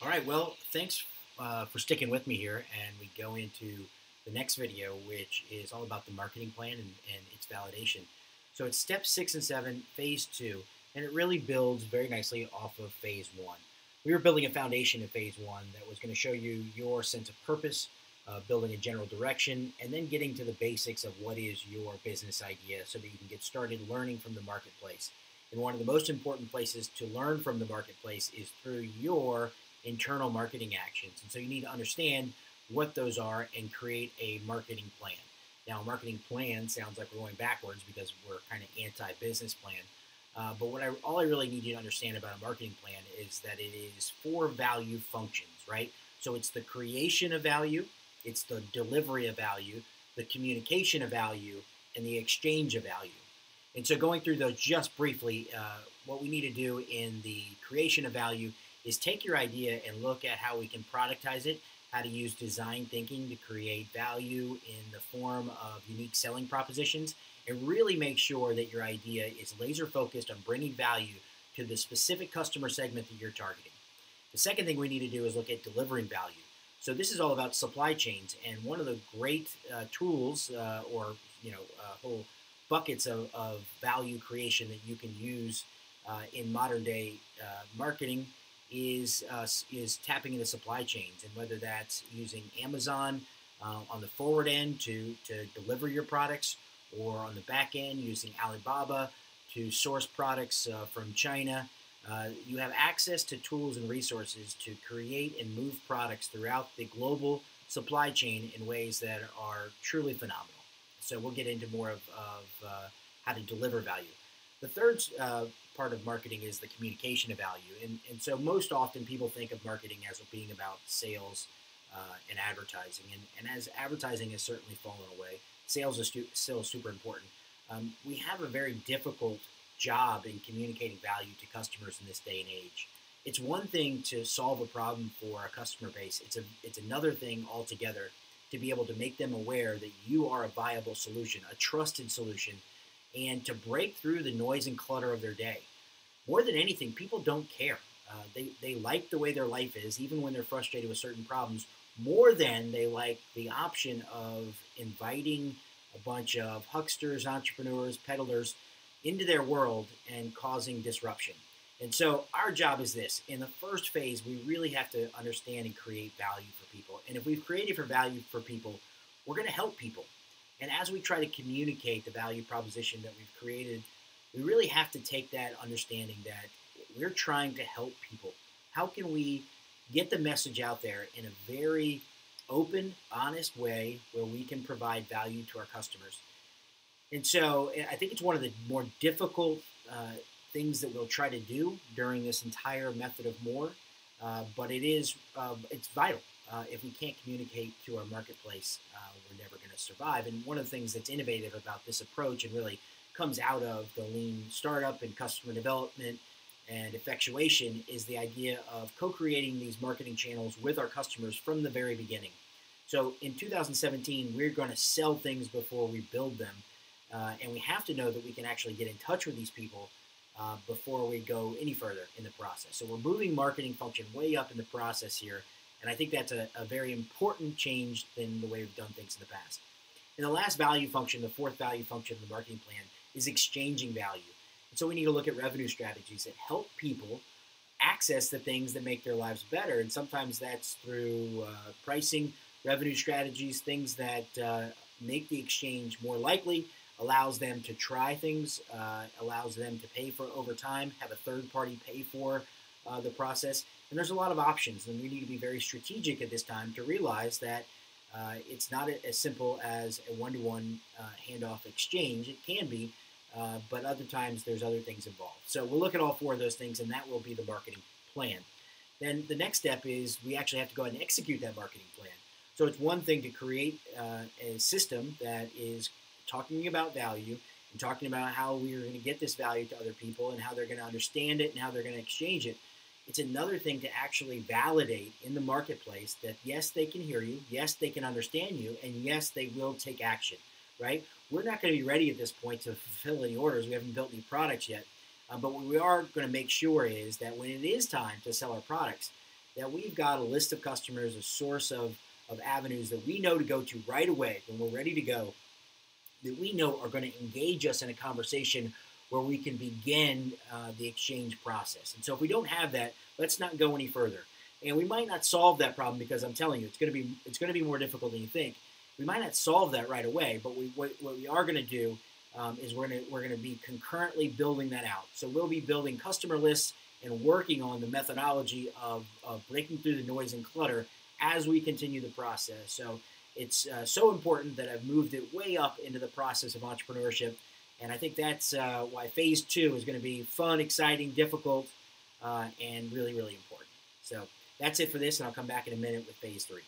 All right, well, thanks for sticking with me here, and we go into the next video, which is all about the marketing plan and its validation. So it's step 6 and 7, phase two, and it really builds very nicely off of phase one. We were building a foundation in phase one that was going to show you your sense of purpose, building a general direction, and then getting to the basics of what is your business idea so that you can get started learning from the marketplace. And one of the most important places to learn from the marketplace is through your internal marketing actions. And so you need to understand what those are and create a marketing plan. Now, a marketing plan sounds like we're going backwards because we're kind of anti-business plan. But all I really need you to understand about a marketing plan is that it is four value functions, right? So it's the creation of value, it's the delivery of value, the communication of value, and the exchange of value. And so going through those just briefly, what we need to do in the creation of value is take your idea and look at how we can productize it, how to use design thinking to create value in the form of unique selling propositions, and really make sure that your idea is laser focused on bringing value to the specific customer segment that you're targeting. The second thing we need to do is look at delivering value. So this is all about supply chains, and one of the great tools or whole buckets of value creation that you can use in modern day marketing is tapping into supply chains, and whether that's using Amazon on the forward end to deliver your products, or on the back end using Alibaba to source products from China. You have access to tools and resources to create and move products throughout the global supply chain in ways that are truly phenomenal. So we'll get into more of how to deliver value. The third part of marketing is the communication of value. And so most often people think of marketing as being about sales and advertising. And as advertising has certainly fallen away, sales is still super important. We have a very difficult job in communicating value to customers in this day and age. It's one thing to solve a problem for a customer base. It's another thing altogether to be able to make them aware that you are a viable solution, a trusted solution, and to break through the noise and clutter of their day. More than anything, people don't care. They like the way their life is, even when they're frustrated with certain problems, more than they like the option of inviting a bunch of hucksters, entrepreneurs, peddlers into their world and causing disruption. And so our job is this. In the first phase, we really have to understand and create value for people. And if we've created for value for people, we're going to help people. And as we try to communicate the value proposition that we've created, we really have to take that understanding that we're trying to help people. How can we get the message out there in a very open, honest way where we can provide value to our customers? And so I think it's one of the more difficult things that we'll try to do during this entire method of more, but it's vital. If we can't communicate to our marketplace, we're never going to survive. And one of the things that's innovative about this approach and really comes out of the lean startup and customer development and effectuation is the idea of co-creating these marketing channels with our customers from the very beginning. So in 2017, we're going to sell things before we build them. And we have to know that we can actually get in touch with these people before we go any further in the process. So we're moving marketing function way up in the process here. And I think that's a very important change than the way we've done things in the past. And the last value function, the fourth value function of the marketing plan, is exchanging value. And so we need to look at revenue strategies that help people access the things that make their lives better. And sometimes that's through pricing, revenue strategies, things that make the exchange more likely, allows them to try things, allows them to pay for over time, have a third party pay for the process. And there's a lot of options, and we need to be very strategic at this time to realize that it's not as simple as a one-to-one handoff exchange. It can be, but other times there's other things involved. So we'll look at all four of those things, and that will be the marketing plan. Then the next step is we actually have to go ahead and execute that marketing plan. So it's one thing to create a system that is talking about value and talking about how we're going to get this value to other people and how they're going to understand it and how they're going to exchange it. It's another thing to actually validate in the marketplace that yes, they can hear you, yes, they can understand you, and yes, they will take action, right? We're not going to be ready at this point to fulfill any orders. We haven't built any products yet. But what we are going to make sure is that when it is time to sell our products, that we've got a list of customers, a source of avenues that we know to go to right away when we're ready to go, that we know are going to engage us in a conversation where we can begin the exchange process. And so if we don't have that, let's not go any further. And we might not solve that problem, because I'm telling you, it's going to be more difficult than you think. We might not solve that right away, but what we are going to do is we're going to be concurrently building that out. So we'll be building customer lists and working on the methodology of breaking through the noise and clutter as we continue the process. So it's so important that I've moved it way up into the process of entrepreneurship. And I think that's why phase 2 is going to be fun, exciting, difficult, and really, really important. So that's it for this, and I'll come back in a minute with phase 3.